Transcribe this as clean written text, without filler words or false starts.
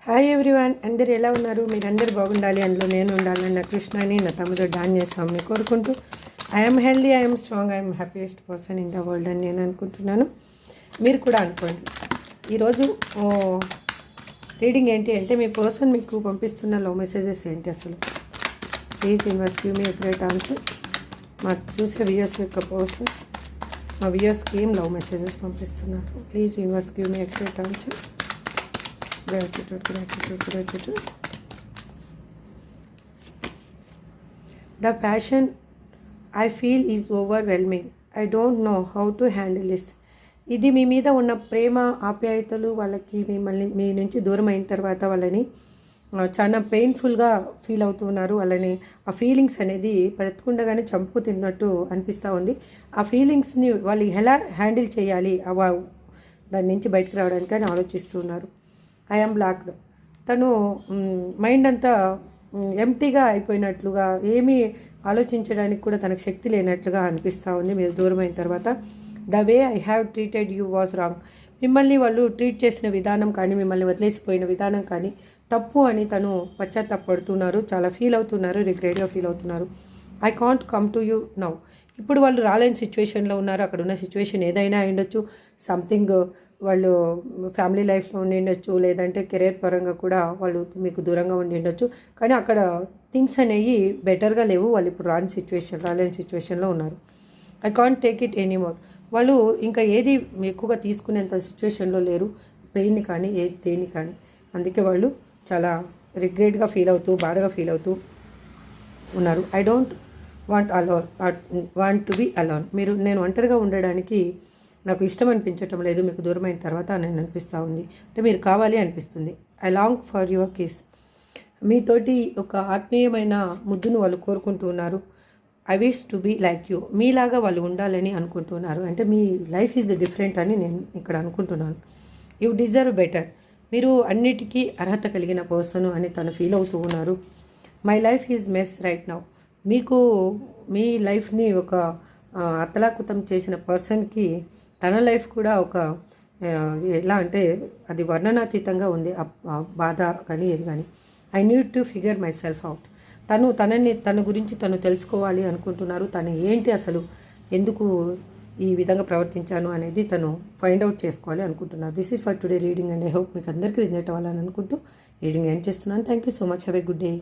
Hi everyone, అందరు ఎలా ఉన్నారు? మీరందరూ బాగుండాలి, అందులో నేను ఉండాలని నా కృష్ణని నా తమ్ముడు డాన్య స్వామిని కోరుకుంటూ I'm healthy, I'm strong, I'm happiest person in the world అని నేను అనుకుంటున్నాను. మీరు కూడా అనుకోండి. ఈరోజు రీడింగ్ ఏంటి అంటే, మీ పర్సన్ మీకు పంపిస్తున్న లవ్ మెసేజెస్ ఏంటి అసలు? Please universe give me great answer. మా చూసే వ్యూయర్స్ యొక్క పర్సన్ మా వ్యూయర్స్కి ఏం లవ్ మెసేజెస్ పంపిస్తున్నారు? Please universe give me great answer. Gratitude. The passion I feel is overwhelming. I don't know how to handle this. ఇది మీ మీద ఉన్న ప్రేమ ఆప్యాయతలు వాళ్ళకి మిమ్మల్ని మీ నుంచి దూరం అయిన తర్వాత వాళ్ళని చాలా పెయిన్ఫుల్గా ఫీల్ అవుతున్నారు. వాళ్ళని ఆ ఫీలింగ్స్ అనేది బ్రతకుండగానే చంపు తిన్నట్టు అనిపిస్తూ ఉంది. ఆ ఫీలింగ్స్ని వాళ్ళు ఎలా హ్యాండిల్ చేయాలి, దాని నుంచి బయటకు రావడానికి అని ఆలోచిస్తున్నారు. I'm blocked. తను మైండ్ అంతా ఎంటీగా అయిపోయినట్లుగా, ఏమీ ఆలోచించడానికి కూడా తనకు శక్తి లేనట్లుగా అనిపిస్తూ ఉంది మీరు దూరమైన తర్వాత. The way I have treated you was wrong. మిమ్మల్ని వాళ్ళు ట్రీట్ చేసిన విధానం కానీ, మిమ్మల్ని వదిలేసిపోయిన విధానం కానీ తప్పు అని తను పశ్చాత్తాపడుతున్నారు, చాలా ఫీల్ అవుతున్నారు, రిగ్రెట్గా ఫీల్ అవుతున్నారు. I can't come to you now. ఇప్పుడు వాళ్ళు రాలేని సిచ్యువేషన్లో ఉన్నారు. అక్కడ ఉన్న సిచ్యువేషన్ ఏదైనా అయ్యుండొచ్చు. సంథింగ్ వాళ్ళు ఫ్యామిలీ లైఫ్లో ఉండి ఉండొచ్చు, లేదంటే కెరీర్ పరంగా కూడా వాళ్ళు మీకు దూరంగా ఉండి ఉండొచ్చు. కానీ అక్కడ థింగ్స్ అనేవి బెటర్గా లేవు. వాళ్ళు ఇప్పుడు రాలేని సిచ్యువేషన్లో ఉన్నారు. I can't take it anymore. వాళ్ళు ఇంకా ఏది ఎక్కువగా తీసుకునేంత సిచ్యువేషన్లో లేరు, పెయిన్ని కానీ దేన్ని కానీ. అందుకే వాళ్ళు చాలా రిగ్రెట్గా ఫీల్ అవుతూ, బాధగా ఫీల్ అవుతూ ఉన్నారు. I don't want to be alone. నేను ఒంటరిగా ఉండడానికి నాకు ఇష్టం అనిపించటం లేదు మీకు దూరమైన తర్వాత నేను అనిపిస్తూ ఉంది. అంటే మీరు కావాలి అనిపిస్తుంది. I long for your kiss. మీతోటి ఒక ఆత్మీయమైన ముద్దును వాళ్ళు కోరుకుంటూ ఉన్నారు. I wish to be like you. మీలాగా వాళ్ళు ఉండాలని అనుకుంటున్నారు. అంటే మీ లైఫ్ ఈజ్ డిఫరెంట్ అని నేను ఇక్కడ అనుకుంటున్నాను. You deserve better. మీరు అన్నిటికీ అర్హత కలిగిన పర్సన్ అని తను ఫీల్ అవుతూ ఉన్నారు. My life is mess right now. మీకు మీ లైఫ్ని ఒక అతలాకుతం చేసిన పర్సన్కి తన లైఫ్ కూడా ఒక ఎలా అంటే అది వర్ణనాతీతంగా ఉంది. బాధ కానీ ఏది కానీ. I need to figure my self out. తన గురించి తను తెలుసుకోవాలి అనుకుంటున్నారు. తను ఏంటి అసలు, ఎందుకు ఈ విధంగా ప్రవర్తించాను అనేది తను ఫైండ్ అవుట్ చేసుకోవాలి అనుకుంటున్నారు. This is for today reading and I hope మీకు అందరికీ రిజనేట్ అవ్వాలని అనుకుంటూ రీడింగ్ ఎండ్ చేస్తున్నాను. Thank you so much. Have a good day.